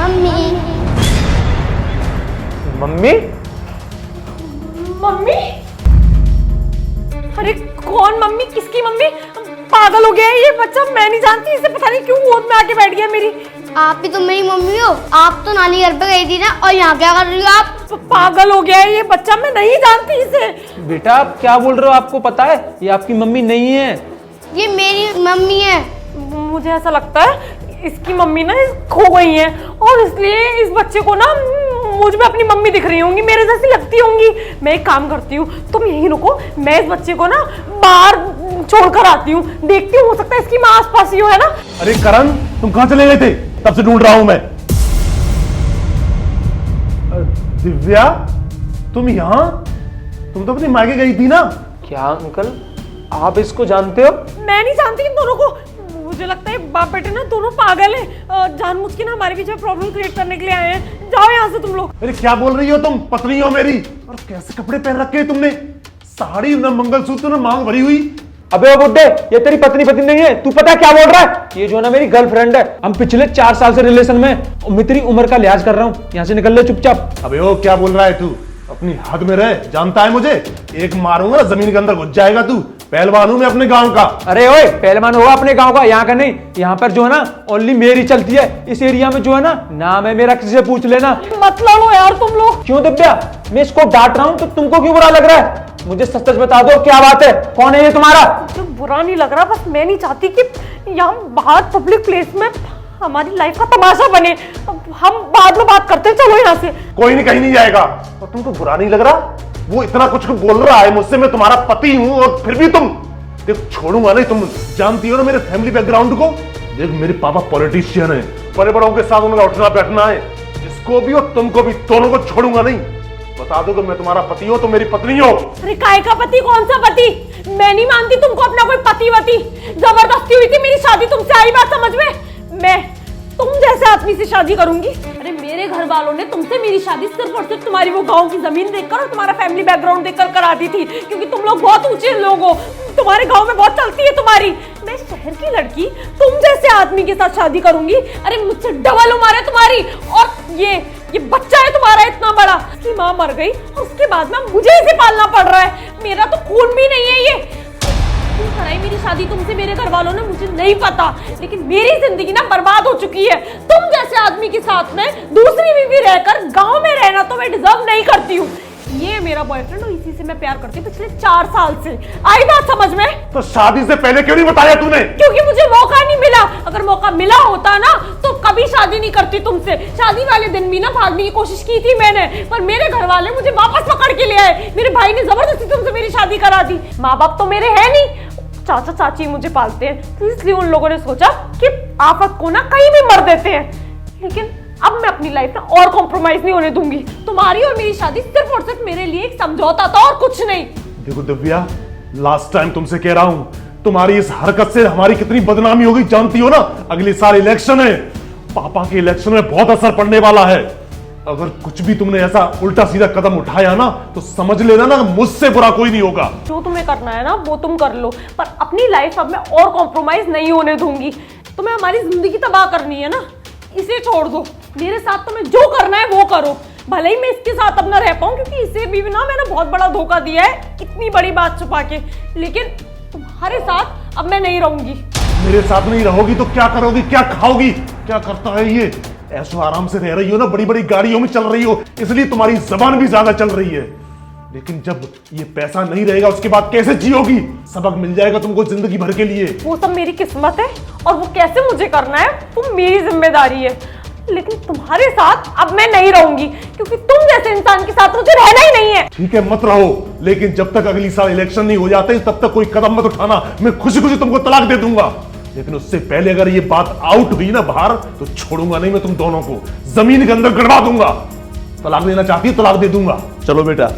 Mummy. Mummy? Mummy? अरे कौन mummy? किसकी मम्मी? पागल हो गया है ये बच्चा, मैं नहीं जानती इसे, पता नहीं क्यों गोद में आके बैठ गया मेरी। आप ही तो मेरी मम्मी हो। आप तो नानी घर पे गई थी ना, और यहाँ क्या कर रही हो आप? पागल हो गया है ये बच्चा, मैं नहीं जानती इसे। बेटा आप क्या बोल रहे हो? आपको पता है ये आपकी मम्मी नहीं है। ये मेरी मम्मी है। मुझे ऐसा लगता है इसकी मम्मी ना खो गई है, और इसलिए इस बच्चे को ना मुझ में अपनी मम्मी दिख रही होंगी, मेरे जैसी लगती होंगी। मैं एक काम करती हूँ, तुम यहीं रुको, मैं इस बच्चे को ना बाहर छोड़कर आती हूँ, देखती हूँ, हो सकता है इसकी माँ आसपास ही हो, है ना। अरे करण, तुम कहाँ चले गए थे? तब से ढूंढ रहा हूं मैं। दिव्या, तुम यहाँ? तुम तो अपनी मायके गई थी ना? क्या अंकल आप इसको जानते हो? मैं नहीं जानती इन दोनों को। मुझे लगता है बाप बेटे ना दोनों पागल हैं, जानबूझ के ना हमारे बीच में प्रॉब्लम क्रिएट करने के लिए आए हैं। जाओ यहाँ से तुम लोग। अरे क्या बोल रही हो तुम? पत्नी हो मेरी, और कैसे कपड़े पहन रखे हैं तुमने? साड़ी न मंगलसूत्र न मांग भरी हुई। अबे ओ बुड्ढे, ये तेरी पत्नी नहीं है, तू पता है क्या बोल रहा है? ये जो ना मेरी गर्लफ्रेंड है, हम पिछले 4 साल से रिलेशन में, मैं तेरी उम्र का लिहाज कर रहा हूँ। यहाँ से निकल ले चुपचाप। अबे ओ क्या बोल रहा है तू? अपनी हद में रह, जानता है मुझे, एक मारूंगा जमीन के अंदर घुस जाएगा तू। पहलवान हूं मैं अपने गांव का। अरे ओए, पहलवान होगा अपने गांव का, यहाँ का नहीं। यहाँ पर जो है ना ओनली मेरी चलती है। इस एरिया में जो है ना नाम है मेरा, किसी से पूछ लेना। मत लड़ो यार तुम लोग। क्यों दिव्या, मैं इसको डांट रहा हूँ तो तुमको क्यों बुरा लग रहा है? मुझे सच सच बता दो, क्या बात है? कौन है ये तुम्हारा? मुझे बुरा नहीं लग रहा, बस मैं नहीं चाहती कि यहाँ बाहर पब्लिक प्लेस में हमारी लाइफ का तमाशा बने। हम बाद में बात करते हैं, चलो यहाँ से। कोई नहीं, कहीं नहीं जाएगा। और तुमको बुरा नहीं लग रहा? वो इतना कुछ बोल रहा है मुझसे, मैं तुम्हारा पति हूं, और फिर भी तुम देख, छोड़ूंगा नहीं। तुम जानती हो ना मेरे फैमिली बैकग्राउंड को। देख, मेरे पापा पॉलिटिशियन है, बड़े बड़ों के साथ उनका उठना बैठना है। इसको भी और तुमको भी, दोनों को छोड़ूंगा नहीं। बता दो कि मैं तुम्हारा पति हो तो मेरी पत्नी हो। अरे काय का पति? कौन सा पति? मैं नहीं मानती तुमको अपना कोई पति वती। जबरदस्ती हुई थी मेरी शादी तुमसे, आई बात समझ में? मैं तुम जैसे आदमी से शादी करूंगी? अरे मेरे घर वालों ने तुमसे मेरी शादी सिर्फ और सिर्फ तुम्हारी वो गांव की जमीन देखकर और तुम्हारा फैमिली बैकग्राउंड देखकर करा दी थी, क्योंकि तुम लोग बहुत ऊंचे लोग हो, तुम्हारे गांव में बहुत चलती है तुम्हारी। मैं शहर की लड़की तुम जैसे आदमी के साथ शादी करूंगी? अरे मुझसे डबल उम्र है तुम्हारी, और ये बच्चा है तुम्हारा इतना बड़ा। उसकी माँ मर गई और उसके बाद में मुझे इसे पालना पड़ रहा है। मेरा तो खून भी नहीं है ये। क्यों कराई मेरी शादी तुमसे मेरे घर वालों ने, मुझे नहीं पता, लेकिन मेरी जिंदगी ना बर्बाद हो चुकी है। तुम जैसे आदमी के साथ में दूसरी बीवी रहकर गांव में रहना तो मैं डिजर्व नहीं करती हूँ। ये मेरा बॉयफ्रेंड और इसी से मैं प्यार करती हूँ पिछले 4 साल से। आई बात समझ में? तो शादी से पहले क्यों नहीं बताया तूने? क्योंकि मुझे मौका नहीं मिला। अगर मौका मिला होता ना तो कभी शादी नहीं करती तुमसे। शादी वाले दिन भी ना भागने की कोशिश की थी मैंने, पर मेरे घर वाले मुझे वापस पकड़ के ले आए। मेरे भाई ने जबरदस्ती तुमसे मेरी शादी करा दी। माँ बाप तो मेरे है नहीं, चाचा चाची मुझे पालते हैं, तो इसलिए उन लोगों ने सोचा कि आफत को ना कहीं भी मर देते हैं। लेकिन अब मैं अपनी लाइफ में और कॉम्प्रोमाइज नहीं होने दूंगी। तुम्हारी और मेरी शादी सिर्फ और सिर्फ मेरे लिए एक समझौता था और कुछ नहीं। देखो दिव्या, लास्ट टाइम तुमसे कह रहा हूं, तुम्हारी इस हरकत से हमारी कितनी बदनामी होगी जानती हो ना? अगले साल इलेक्शन है, पापा के इलेक्शन में बहुत असर पड़ने वाला है। अगर कुछ भी तुमने ऐसा उल्टा सीधा कदम उठाया ना तो समझ लेना ना, मुझसे बुरा कोई नहीं होगा। जो तुम्हें करना है ना वो तुम कर लो, पर अपनी लाइफ अब मैं और कॉम्प्रोमाइज नहीं होने दूंगी। तुम्हें हमारी जिंदगी तबाह करनी है ना, इसे छोड़ दो। मेरे साथ तुम्हें जो करना है वो करो, भले ही मैं इसके साथ अब ना रह पाऊं, क्योंकि इसे भी ना मैंने बहुत बड़ा धोखा दिया है इतनी बड़ी बात छुपा के। लेकिन तुम्हारे साथ अब मैं नहीं रहूंगी। मेरे साथ नहीं रहोगी तो क्या करोगी, क्या खाओगी? क्या करता है ये? ऐसो आराम से रह रही हो ना, बड़ी बड़ी गाड़ियों में चल रही हो, इसलिए तुम्हारी जबान भी ज्यादा चल रही है। लेकिन जब ये पैसा नहीं रहेगा उसके बाद कैसे जियोगी? सबक मिल जाएगा तुमको जिंदगी भर के लिए। वो सब मेरी किस्मत है, और वो कैसे मुझे करना है वो मेरी जिम्मेदारी है। लेकिन तुम्हारे साथ अब मैं नहीं रहूंगी, क्योंकि तुम जैसे इंसान के साथ मुझे रहना ही नहीं है। ठीक है, मत रहो, लेकिन जब तक अगली साल इलेक्शन नहीं हो जाते तब तक कोई कदम मत उठाना। मैं खुशी खुशी तुमको तलाक दे दूंगा, लेकिन उससे पहले अगर ये बात आउट हुई ना बाहर तो छोड़ूंगा नहीं मैं तुम दोनों को, जमीन के अंदर गड़वा दूंगा। तलाक देना चाहती है, तलाक दे दूंगा। चलो बेटा।